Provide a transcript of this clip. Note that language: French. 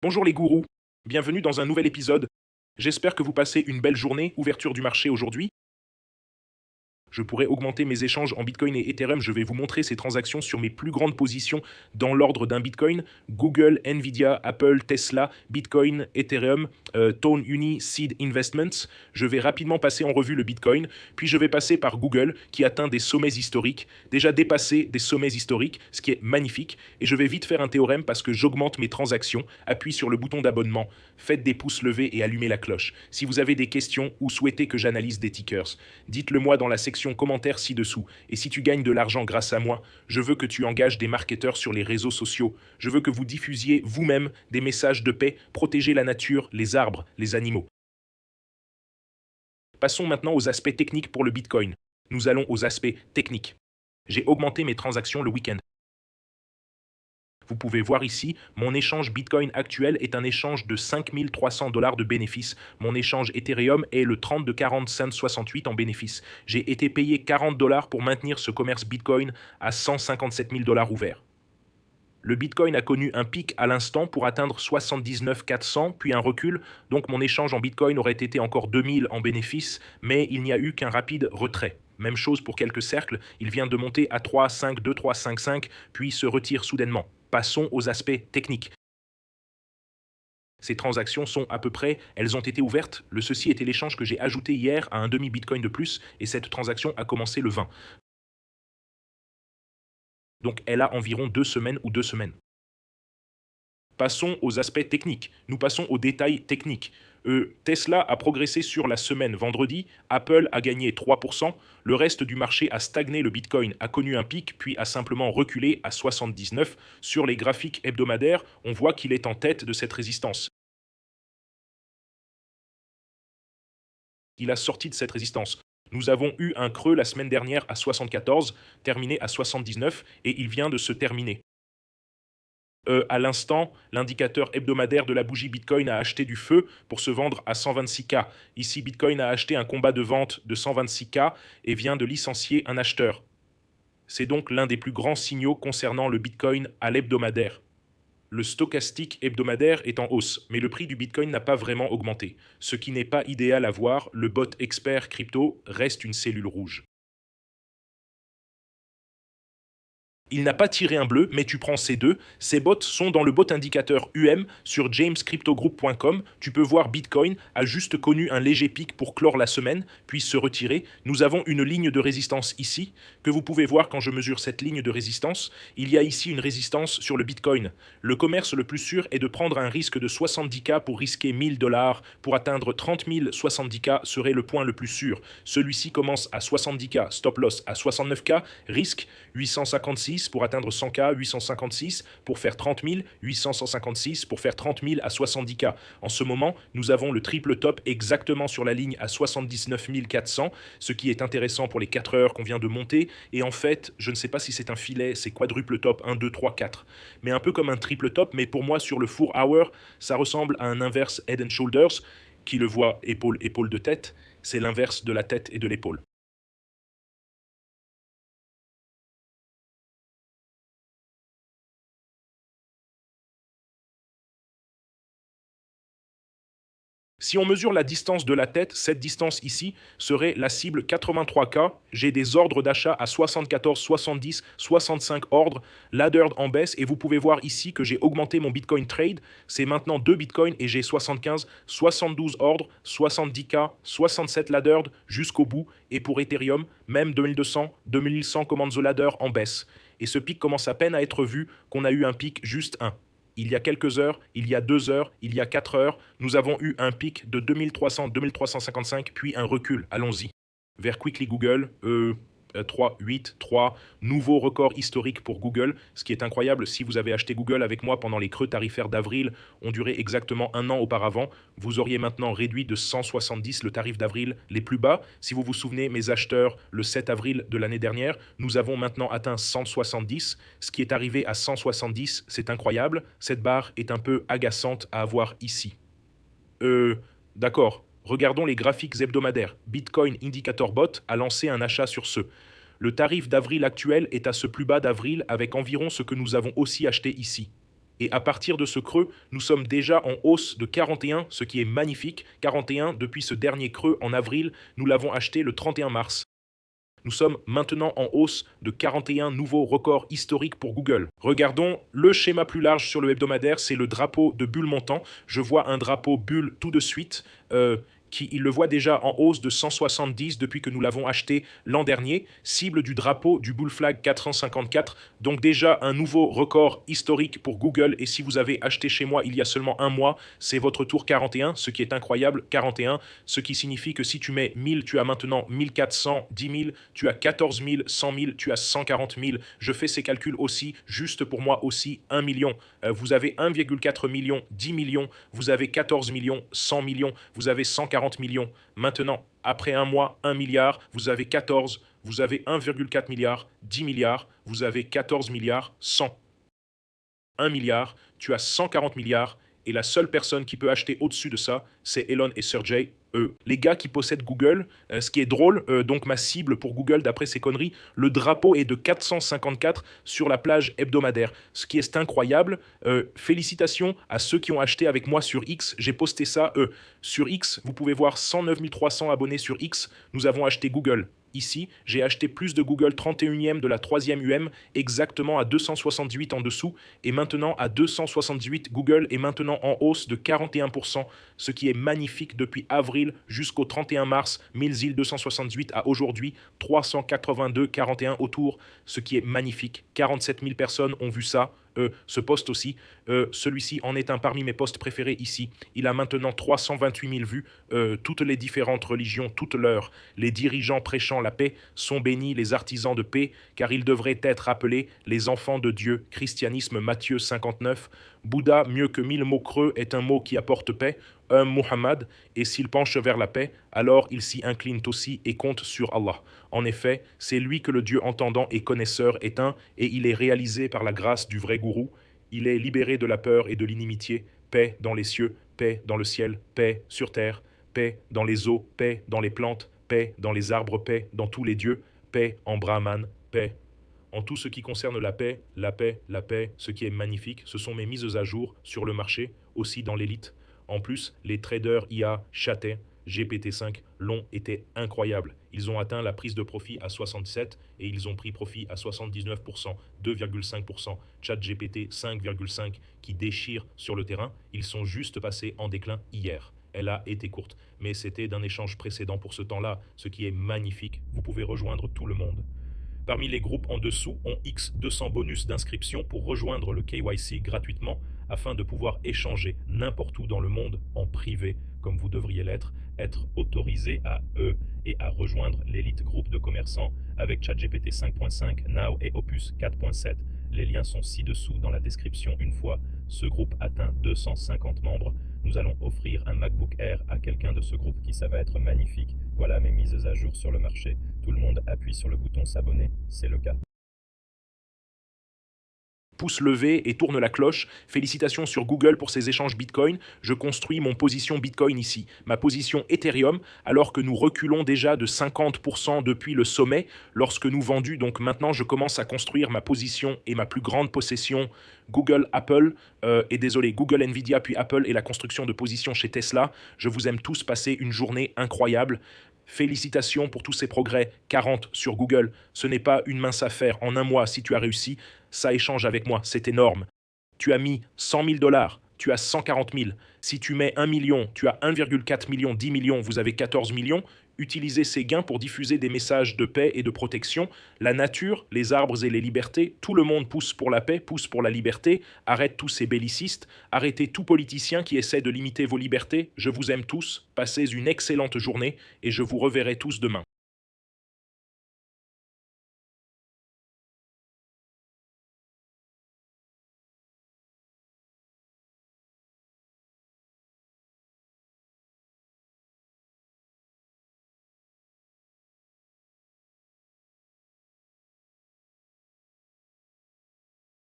Bonjour les gourous, bienvenue dans un nouvel épisode. J'espère que vous passez une belle journée, ouverture du marché aujourd'hui. Je pourrais augmenter mes échanges en Bitcoin et Ethereum. Je vais vous montrer ces transactions sur mes plus grandes positions dans l'ordre d'un Bitcoin. Google, Nvidia, Apple, Tesla, Bitcoin, Ethereum, Tone Uni, Seed Investments. Je vais rapidement passer en revue le Bitcoin, puis je vais passer par Google qui atteint des sommets historiques, déjà dépassé des sommets historiques, ce qui est magnifique. Et je vais vite faire un théorème parce que j'augmente mes transactions. Appuie sur le bouton d'abonnement, faites des pouces levés et allumez la cloche. Si vous avez des questions ou souhaitez que j'analyse des tickers, dites-le moi dans la section commentaires ci-dessous. Et si tu gagnes de l'argent grâce à moi, je veux que tu engages des marketeurs sur les réseaux sociaux. Je veux que vous diffusiez vous-même des messages de paix, protégez la nature, les arbres, les animaux. Passons maintenant aux aspects techniques pour le Bitcoin. Nous allons aux aspects techniques. J'ai augmenté mes transactions le week-end. Vous pouvez voir ici, mon échange Bitcoin actuel est un échange de 5 300 $ de bénéfices. Mon échange Ethereum est le 30 de 40,68 en bénéfices. J'ai été payé 40 $ pour maintenir ce commerce Bitcoin à 157 000 $ ouverts. Le Bitcoin a connu un pic à l'instant pour atteindre 79 400, puis un recul, donc mon échange en Bitcoin aurait été encore 2000 en bénéfices, mais il n'y a eu qu'un rapide retrait. Même chose pour quelques cercles, il vient de monter à 3, 5, 2, 3, 5, 5, puis se retire soudainement. Passons aux aspects techniques. Ces transactions sont à peu près, elles ont été ouvertes. Le ceci était l'échange que j'ai ajouté hier à un demi-bitcoin de plus, et cette transaction a commencé le 20. Donc elle a environ 2 semaines ou 2 semaines. Passons aux aspects techniques. Nous passons aux détails techniques. Tesla a progressé sur la semaine vendredi, Apple a gagné 3%, le reste du marché a stagné, le Bitcoin a connu un pic puis a simplement reculé à 79. Sur les graphiques hebdomadaires, on voit qu'il est en tête de cette résistance. Il a sorti de cette résistance. Nous avons eu un creux la semaine dernière à 74, terminé à 79 et il vient de se terminer. À l'instant, l'indicateur hebdomadaire de la bougie Bitcoin a acheté du feu pour se vendre à 126K. Ici, Bitcoin a acheté un combat de vente de 126K et vient de licencier un acheteur. C'est donc l'un des plus grands signaux concernant le Bitcoin à l'hebdomadaire. Le stochastique hebdomadaire est en hausse, mais le prix du Bitcoin n'a pas vraiment augmenté. Ce qui n'est pas idéal à voir, le bot expert crypto reste une cellule rouge. Il n'a pas tiré un bleu, mais tu prends ces deux. Ces bots sont dans le bot indicateur UM sur jamescryptogroup.com. Tu peux voir Bitcoin a juste connu un léger pic pour clore la semaine, puis se retirer. Nous avons une ligne de résistance ici, que vous pouvez voir quand je mesure cette ligne de résistance. Il y a ici une résistance sur le Bitcoin. Le commerce le plus sûr est de prendre un risque de 70K pour risquer 1000 $ pour atteindre 30 000. 70K serait le point le plus sûr. Celui-ci commence à 70K, stop loss à 69K, risque 856 pour atteindre 100K, 856 pour faire 30 000, 856 pour faire 30 000 à 70K. En ce moment, nous avons le triple top exactement sur la ligne à 79 400, ce qui est intéressant pour les 4 heures qu'on vient de monter. Et en fait, je ne sais pas si c'est un filet, c'est quadruple top, 1, 2, 3, 4. Mais un peu comme un triple top, mais pour moi, sur le 4 hour, ça ressemble à un inverse head and shoulders, qui le voit épaule, épaule de tête. C'est l'inverse de la tête et de l'épaule. Si on mesure la distance de la tête, cette distance ici serait la cible 83K. J'ai des ordres d'achat à 74, 70, 65 ordres, laddered en baisse. Et vous pouvez voir ici que j'ai augmenté mon Bitcoin trade. C'est maintenant 2 Bitcoins et j'ai 75, 72 ordres, 70K, 67 laddered jusqu'au bout. Et pour Ethereum, même 2200, 2100 commandes the ladder en baisse. Et ce pic commence à peine à être vu qu'on a eu un pic juste 1. Il y a quelques heures, il y a 2 heures, il y a 4 heures, nous avons eu un pic de 2300, 2355, puis un recul. Allons-y. Vers Quickly Google, 3, 8, 3, nouveau record historique pour Google. Ce qui est incroyable, si vous avez acheté Google avec moi pendant les creux tarifaires d'avril, ont duré exactement un an auparavant, vous auriez maintenant réduit de 170 le tarif d'avril les plus bas. Si vous vous souvenez, mes acheteurs, le 7 avril de l'année dernière, nous avons maintenant atteint 170. Ce qui est arrivé à 170, c'est incroyable. Cette barre est un peu agaçante à avoir ici. D'accord. Regardons les graphiques hebdomadaires. Bitcoin Indicator Bot a lancé un achat sur ce. Le tarif d'avril actuel est à ce plus bas d'avril avec environ ce que nous avons aussi acheté ici. Et à partir de ce creux, nous sommes déjà en hausse de 41, ce qui est magnifique. 41, depuis ce dernier creux en avril, nous l'avons acheté le 31 mars. Nous sommes maintenant en hausse de 41 nouveaux records historiques pour Google. Regardons le schéma plus large sur le hebdomadaire, c'est le drapeau de bulle montant. Je vois un drapeau bulle tout de suite. Il le voit déjà en hausse de 170 depuis que nous l'avons acheté l'an dernier, cible du drapeau du Bull Flag 454, donc déjà un nouveau record historique pour Google, et si vous avez acheté chez moi il y a seulement un mois, c'est votre tour 41, ce qui est incroyable, 41, ce qui signifie que si tu mets 1000, tu as maintenant 1400, 10 000, tu as 14 000, 100 000, tu as 140 000, je fais ces calculs aussi, juste pour moi aussi, 1 million, vous avez 1,4 million, 10 millions, vous avez 14 millions, 100 millions, vous avez 140 millions. Maintenant, après un mois, 1 milliard, vous avez 14, vous avez 1,4 milliard, 10 milliards, vous avez 14 milliards, 100. 1 milliard, tu as 140 milliards, et la seule personne qui peut acheter au-dessus de ça, c'est Elon et Sergey, eux. Les gars qui possèdent Google, ce qui est drôle, donc ma cible pour Google, d'après ces conneries, le drapeau est de 454 sur la plage hebdomadaire, ce qui est incroyable. Félicitations à ceux qui ont acheté avec moi sur X, j'ai posté ça, sur X, vous pouvez voir 109 300 abonnés sur X, nous avons acheté Google. Ici, j'ai acheté plus de Google 31e de la 3e UM, exactement à 268 en dessous, et maintenant à 278, Google est maintenant en hausse de 41%, ce qui est magnifique depuis avril jusqu'au 31 mars, 1268 à aujourd'hui, 382,41 autour, ce qui est magnifique. 47 000 personnes ont vu ça. Ce post aussi, celui-ci en est un parmi mes posts préférés ici. Il a maintenant 328 000 vues, toutes les différentes religions, toutes leurs. Les dirigeants prêchant la paix sont bénis, les artisans de paix, car ils devraient être appelés les enfants de Dieu. Christianisme, Matthieu 59. Bouddha, mieux que 1000 mots creux, est un mot qui apporte paix. Muhammad, et s'il penche vers la paix, alors il s'y incline aussi et compte sur Allah. En effet, c'est lui que le Dieu entendant et connaisseur est un, et il est réalisé par la grâce du vrai gourou. Il est libéré de la peur et de l'inimitié, paix dans les cieux, paix dans le ciel, paix sur terre, paix dans les eaux, paix dans les plantes, paix dans les arbres, paix dans tous les dieux, paix en Brahman, paix. En tout ce qui concerne la paix, la paix, la paix, ce qui est magnifique, ce sont mes mises à jour sur le marché, aussi dans l'élite. En plus, les traders IA, Chatay, GPT-5 l'ont été incroyables. Ils ont atteint la prise de profit à 67 et ils ont pris profit à 79%, 2,5%. ChatGPT 5,5 qui déchire sur le terrain. Ils sont juste passés en déclin hier. Elle a été courte, mais c'était d'un échange précédent pour ce temps-là, ce qui est magnifique. Vous pouvez rejoindre tout le monde. Parmi les groupes en dessous, on X 200 bonus d'inscription pour rejoindre le KYC gratuitement afin de pouvoir échanger n'importe où dans le monde en privé, comme vous devriez l'être, être autorisé à eux et à rejoindre l'élite groupe de commerçants avec ChatGPT 5.5, Now et Opus 4.7. Les liens sont ci-dessous dans la description. Une fois ce groupe atteint 250 membres, nous allons offrir un MacBook Air à quelqu'un de ce groupe qui ça va être magnifique. Voilà mes mises à jour sur le marché. Tout le monde appuie sur le bouton s'abonner, c'est le cas. Pouce levé et tourne la cloche. Félicitations sur Google pour ces échanges Bitcoin. Je construis mon position Bitcoin ici, ma position Ethereum, alors que nous reculons déjà de 50% depuis le sommet, lorsque nous vendus. Donc maintenant, je commence à construire ma position et ma plus grande possession Google, Apple, et désolé, Google, Nvidia, puis Apple et la construction de position chez Tesla. Je vous aime tous passer une journée incroyable. Félicitations pour tous ces progrès, 40 sur Google. Ce n'est pas une mince affaire. En un mois, si tu as réussi, ça échange avec moi, c'est énorme. Tu as mis 100 000 $, tu as 140 000. Si tu mets 1 million, tu as 1,4 million, 10 millions, vous avez 14 millions. Utilisez ces gains pour diffuser des messages de paix et de protection. La nature, les arbres et les libertés, tout le monde pousse pour la paix, pousse pour la liberté. Arrête tous ces bellicistes, arrêtez tout politicien qui essaie de limiter vos libertés. Je vous aime tous, passez une excellente journée et je vous reverrai tous demain.